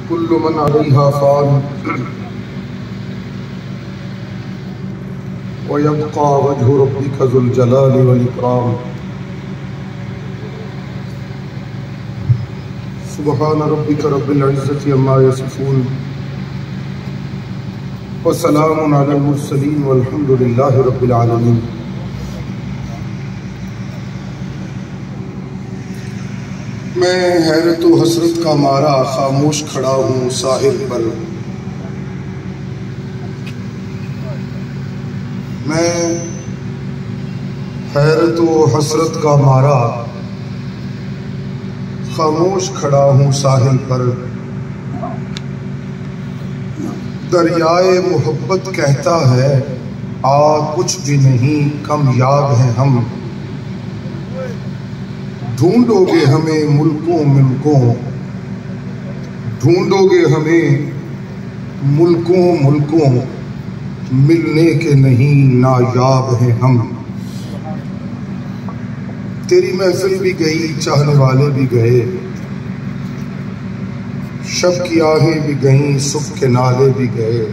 कुल्लु मन अलैहा फ़ान व यब्क़ा वज्हु रब्बिका ज़ुल जलाली वल इकराम। सुब्हान रब्बिका रब्बिल इज़्ज़ति अम्मा यसिफ़ून व सलामुन अलल मुरसलीन वल्हम्दुलिल्लाहि रब्बिल आलमीन। मैं हैरत व हसरत का मारा खामोश खड़ा हूँ साहिल पर। मैं हैरत व हसरत का मारा खामोश खड़ा हूँ साहिल पर। दरियाए मोहब्बत कहता है आ कुछ भी नहीं कम याद हैं हम। ढूंढोगे हमें मुल्कों मुल्कों, ढूंढोगे हमें मुल्कों मुल्कों, मिलने के नहीं नायाब हैं हम। तेरी महफिल भी गई चाहने वाले भी गए, शब की आहें भी गईं सुख के नाले भी गए।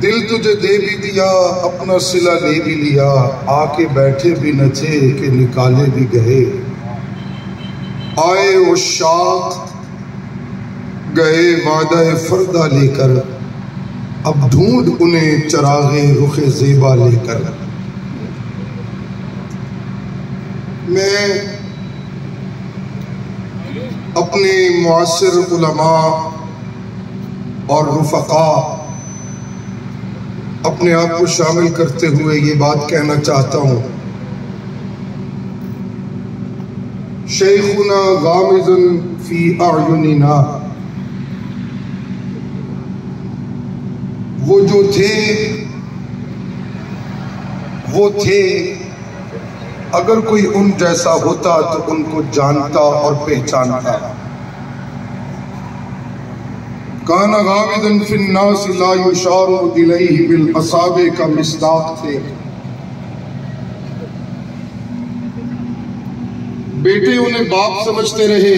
दिल तुझे दे भी दिया अपना सिला ले भी लिया, आके बैठे भी नचे के निकाले भी गए। आए वो शाख गए वादा फरदा लेकर, अब ढूंढ उन्हें चरागे रुखे ज़ेबा लेकर। मैं अपने मुआसिर उलमा और रुफ़क़ा अपने आप को शामिल करते हुए ये बात कहना चाहता हूँ, शेखुना गामिज़ुन फी अयुनिना, वो जो थे वो थे। अगर कोई उन जैसा होता तो उनको जानता और पहचानता। काना गामिदन फिन्नास ला युशारु इलैहि बिल असाबे का मिस्दाक थे। बेटे उन्हें बाप समझते रहे,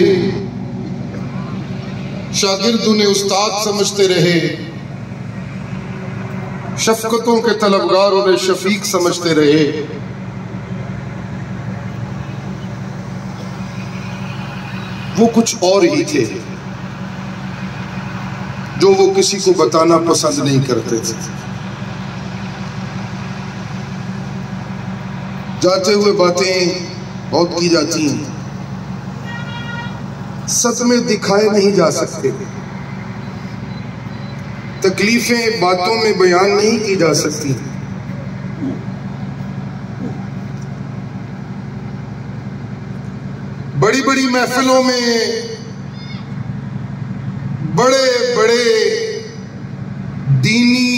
शागिर्द उन्हें उस्ताद समझते रहे, शफकतों के तलबगार उन्हें शफीक समझते रहे। वो कुछ और ही थे जो वो किसी को बताना पसंद नहीं करते थे। जाते हुए बातें बहुत की जाती हैं, सदमे दिखाए नहीं जा सकते, तकलीफें बातों में बयान नहीं की जा सकती। बड़ी बड़ी महफिलों में बड़े बड़े दीनी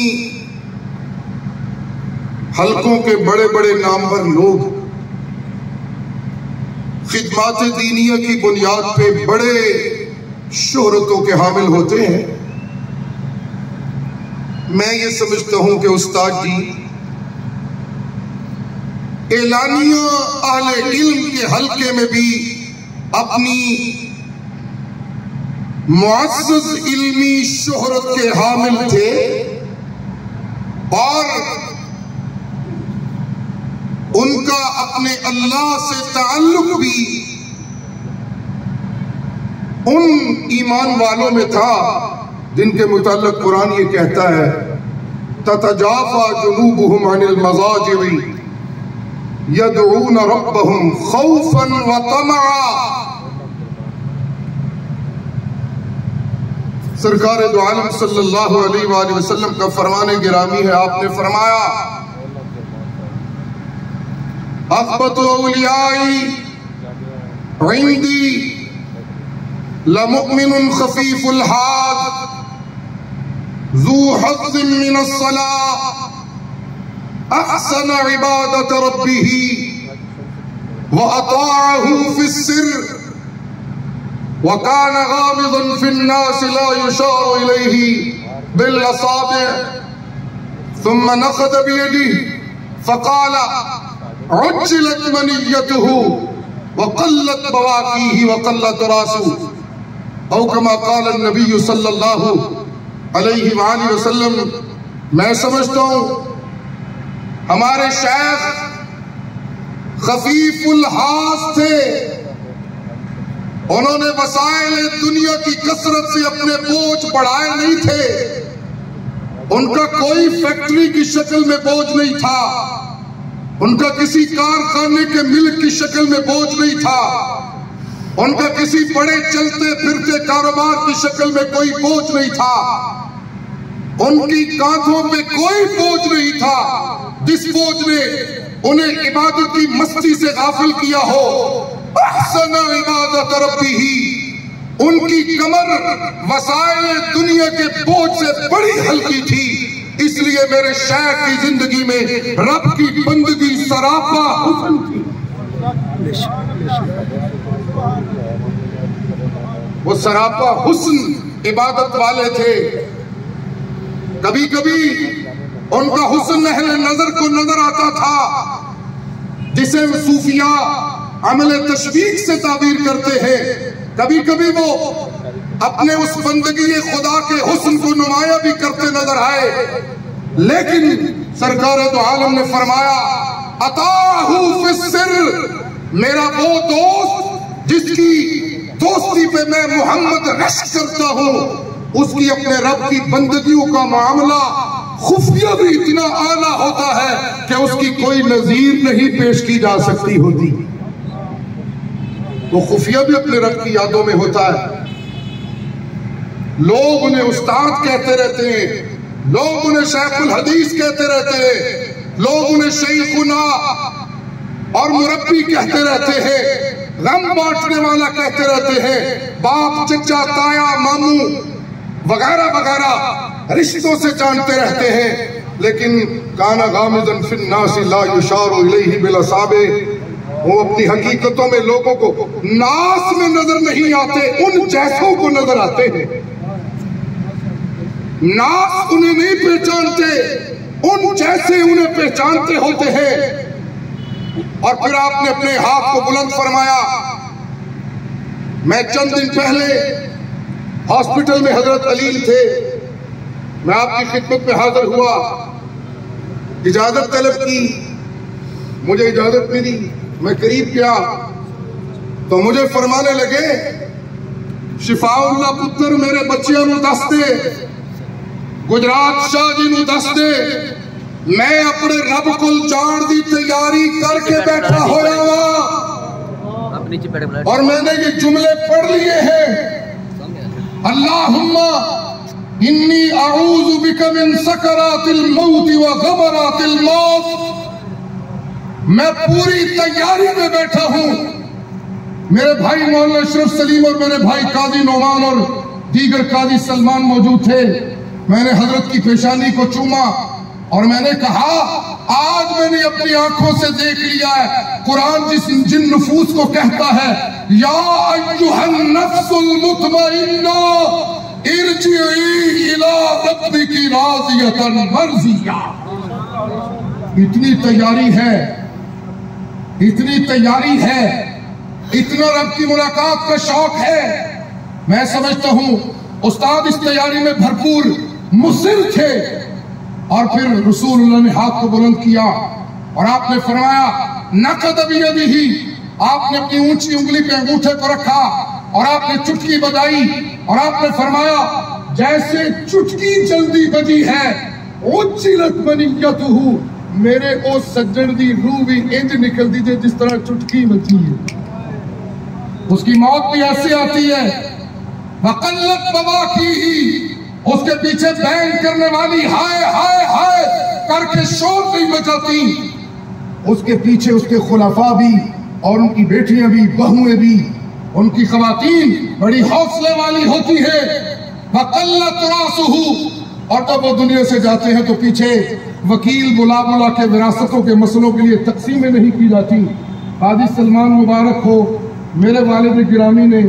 हलकों के बड़े बड़े नामवर लोग खिदमात दीनिया की बुनियाद पे बड़े शोहरतों के हामिल होते हैं। मैं ये समझता हूं कि उस्ताद जी एलानिया अहले इल्म के हलके में भी अपनी मुअज़्ज़ज़ इल्मी शोहरत के हामिल थे और उनका अपने अल्लाह से ताल्लुक भी उन ईमान वालों में था जिनके मुताल्लिक़ कुरान ये कहता है ततजाफा जुनूबुहुम अनिल मज़ाजि'i यदऊन रब्बहुम खौफन व तमआ। सरकार दो आलम सल्लल्लाहु अलैहि वसल्लम का फरमाने गिरामी है, आपने फरमाया अक़बतु औलियाई इंदी लमुमिनुन खफीफुल हाद ज़ू हज़्ज़िन मिनस सलाह अहसन इबादत रब्बिही व अताअहु फिस्सिर व कान गामिज़न फिन्नास ला युशारु इलैहि बिल असाबि सुम्मा नखद बियदिही फ़क़ाल उज्जिलत मनिय्यतुहु व क़ल्लत बवाक़ीही व क़ल्लत रासुहु औ कमा क़ाल नबी सल्लल्लाहु अलैहि वसल्लम। मैं समझता हूँ हमारे शेख खफीफुल हास थे, उन्होंने वसाइल दुनिया की कसरत से अपने बोझ बढ़ाए नहीं थे। उनका कोई फैक्ट्री की शक्ल में बोझ नहीं था, उनका किसी कारखाने के मिल्क की शक्ल में बोझ नहीं था, उनका किसी बड़े चलते फिरते कारोबार की शक्ल में कोई बोझ नहीं था, उनकी कांधों पे कोई बोझ नहीं था जिस बोझ ने उन्हें इबादत की मस्ती से गाफिल किया हो। अहसन इबादत रब्बिही, उनकी कमर वसाइल दुनिया के बोझ से बड़ी हल्की थी। इसलिए मेरे शेख की जिंदगी में रब की बंदगी सरापा हुस्न थी। वो सरापा हुस्न इबादत वाले थे। कभी कभी उनका हुस्न अहले नजर को नजर आता था, जिसे सूफिया अमले तशबीह से ताबीर करते हैं। कभी कभी वो अपने उस बंदगी खुदा के हुस्न को नुमाया भी करते नजर आए। लेकिन सरकार दो आलम ने फरमाया, अताहु फिस्सिर, मेरा वो दोस्त जिसकी दोस्ती पे मैं मोहम्मद रश्क करता हूँ, उसकी अपने रब की बंदगियों का मामला खुफिया भी इतना आला होता है कि उसकी कोई नजीर नहीं पेश की जा सकती होती। वो खुफिया भी अपने रब की यादों में होता है। लोग उन्हें उस्ताद कहते रहते हैं, लोग उन्हें शेखुल हदीस कहते रहते हैं, लोग उन्हें शेखुना और मुरब्बी कहते रहते हैं, गम बांटने वाला कहते रहते हैं, बाप चचा ताया मामू वगैरह वगैरह रिश्तों से जानते रहते हैं। लेकिन काना गामिदन फिन्नासी ला युशारु इलैहि बिलअसाबे, वो अपनी हकीकतों में लोगों को नास में नजर नहीं आते, उन जैसों को नजर आते हैं। नास उन्हें नहीं पहचानते, उन जैसे उन्हें पहचानते होते हैं। और फिर आपने अपने हाथ को बुलंद फरमाया। मैं चंद दिन पहले हॉस्पिटल में हजरत अलील थे, मैं आपकी खिदमत में हाजिर हुआ, इजाजत तलब की, मुझे इजाजत मिली। मैं करीब गया तो मुझे फरमाने लगे, शिफाउल्लाह पुत्र मेरे बच्चियां नूं दस दे, गुजरात शाह जी नूं दस दे, मैं अपने रब को जान दी तैयारी करके बैठा होया हुआ। और मैंने ये जुमले पढ़ लिए हैं, अल्लाहुम्मा इन्नी अऊज़ु बिका मिन सकरातिल मौत व गमरातिल मौत। मैं पूरी तैयारी में बैठा हूं। मेरे भाई मौलाना अशरफ सलीम और मेरे भाई काजी नोमान और दीगर काजी सलमान मौजूद थे। मैंने हजरत की पेशानी को चूमा और मैंने कहा, आज मैंने अपनी आंखों से देख लिया है, कुरान जिन नफूस को कहता है, या अय्युहन नफ्सुल मुतमइन्ना इरजिई इला रब्बिकी राज़ियतन मर्ज़िया। इतनी तैयारी है, इतनी तैयारी है, इतना रब की मुलाकात का शौक है। मैं समझता हूं उस्ताद इस तैयारी में भरपूर मुसिर थे। और फिर रसूलुल्लाह ने हाथ को बुलंद किया और आपने फरमाया, नक़द बियदिही, आपने अपनी ऊंची उंगली पे अंगूठे को रखा और आपने चुटकी बजाई और आपने फरमाया, जैसे चुटकी जल्दी बजी है, उज्जिलत मनियतुहु, मेरे ओ सज्जन दी रूह भी इंज निकल दी जिस तरह चुटकी बजी है। उसकी मौत भी ऐसे आती है, वक़ल्लत बवाकीही, उसके पीछे बैंग करने वाली हाय हाय हाय करके शोर नहीं बचाती। उसके पीछे उसके खुलाफा भी और उनकी बेटियां भी, बहुएं भी, उनकी खवातीन बड़ी हौसले वाली होती है। वक़ल्लत रासुहु, और जब वो दुनिया से जाते हैं तो पीछे वकील बुला बुला के विरासतों के मसलों के लिए तकसीमें नहीं की जाती। काजी सलमान मुबारक हो, मेरे वालिद गिरामी ने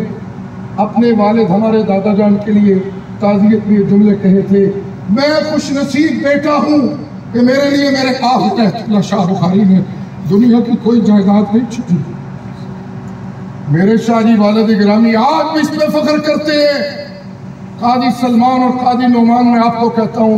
अपने वालिद हमारे दादा जान के लिए ताज़ियत में जुमले कहे थे, मैं खुश नसीब बेटा हूँ कि मेरे लिए मेरे शाह बुखारी ने दुनिया की कोई जायदाद नहीं छुपी। मेरे शाहजी वालिद गिरामी आज भी इस पे फख्र करते हैं। काजी सलमान और काजी नोमान, मैं आपको कहता हूँ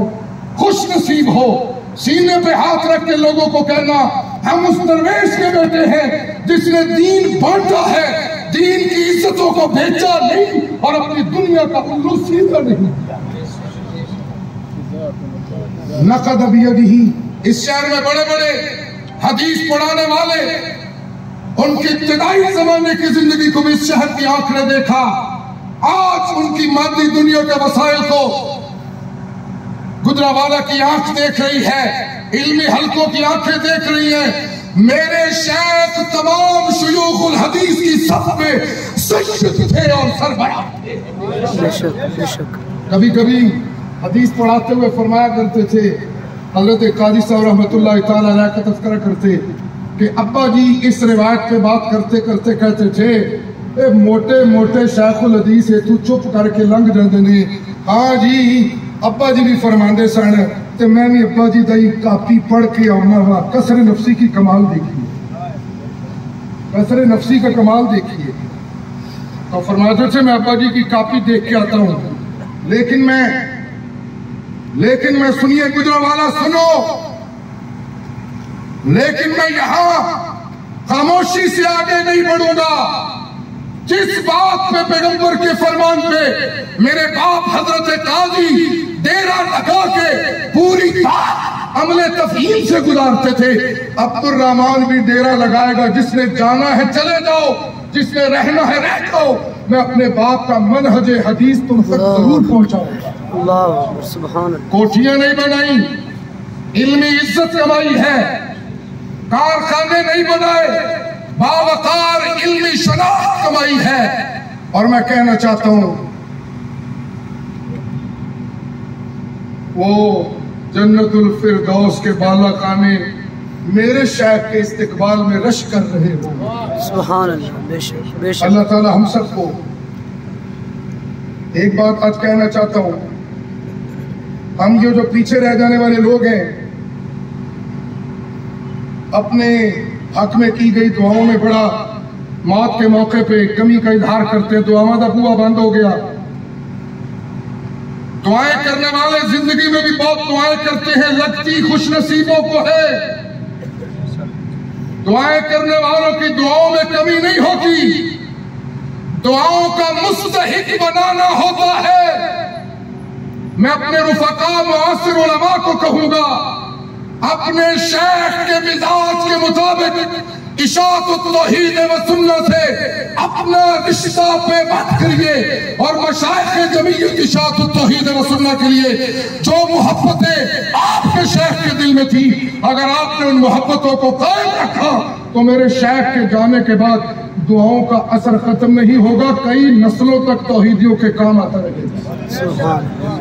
खुश नसीब हो, सीने पे हाथ रख के लोगों को कहना हम उस दरवेश के बेटे हैं जिसने दीन बांटा है, दीन की इज्जतों को बेचा नहीं और अपनी दुनिया का उल्लू सीधा नहीं किया। नकद बियदिही, इस शहर में बड़े बड़े हदीस पढ़ाने वाले, उनकी इब्तिदाई जमाने की जिंदगी को भी इस शहर की आंख ने देखा। आज उनकी मादी दुनिया के वसाइल को गुजरावाला की आंख देख रही है, इल्मी हलकों की आंखें देख रही हैं। मेरे शेख तमाम शुयूखुल हदीस की सब में सैयद थे और सरबराह थे। कभी कभी हदीस पढ़ाते हुए फरमाया करते थे, हजरत काजी साहब रहमतुल्लाह तआला अलैह का तज़किरा करते कि अब्बा जी इस रिवायत पे बात करते करते कहते थे ए मोटे मोटे शेखुल हदीस है, तू चुप करके लंघ जाते ने। हाँ जी, अब्बा जी भी फरमाते सन ते मैं भी अब्बा जी दी कापी पढ़ के आना वा। कसर नफसी की कमाल देखिए, कसर नफसी का कमाल देखिए। तो फरमाते थे मैं अब्बा जी की कापी देख के आता हूँ, लेकिन मैं सुनिए गुजरावाला सुनो, लेकिन मैं यहां खामोशी से आगे नहीं बढ़ूंगा। जिस बात पे पैगंबर के फरमान पे मेरे बाप हजरत काजी डेरा लगा के पूरी अमले तफहीम से गुजारते थे, अब्दुर्रहमान भी डेरा लगाएगा। जिसने जाना है चले जाओ, जिसने रहना है रह जाओ। मैं अपने बाप का मनहज हदीस तुम तक जरूर पहुंचाऊंगा। कोठियां नहीं बनाई, इल्मी इज्जत कमाई है, कारखाने नहीं बनाए, बावकार इल्मी शनाख्त कमाई है। और मैं कहना चाहता हूं वो जन्नतुल फिरदौस के बाला खाने मेरे शेख के इस्तिकबाल में रश कर रहे हो। सुभान अल्लाह, बेशक बेशक। अल्लाह ताला हम सबको, एक बात आज कहना चाहता हूं, हम ये जो पीछे रह जाने वाले लोग हैं, अपने हक में की गई दुआओं में बड़ा मौत के मौके पे कमी का इजहार करते हैं। दुआओं का बुआ बंद हो गया। दुआएं करने वाले जिंदगी में भी बहुत दुआएं करते हैं, लगती खुशनसीबों को है। दुआएं करने वालों की दुआओं में कमी नहीं होती, दुआओं का मुस्तहिक बनाना होता है। मैं अपने रुफका मुआसिर उलमा को कहूंगा, अपने शेख के मिजाज के मुताबिक इशाअत तौहीद व सुन्नत से अपना रिश्ता पेबंद करिए और मशाइख जमीयत इशाअत तौहीद व सुन्नत के लिए जो मोहब्बतें आपके शेख के दिल में थी, अगर आपने उन मोहब्बतों को कायम रखा तो मेरे शेख के जाने के बाद दुआओं का असर खत्म नहीं होगा, कई नस्लों तक तौहीदियों के काम आता रहेगा।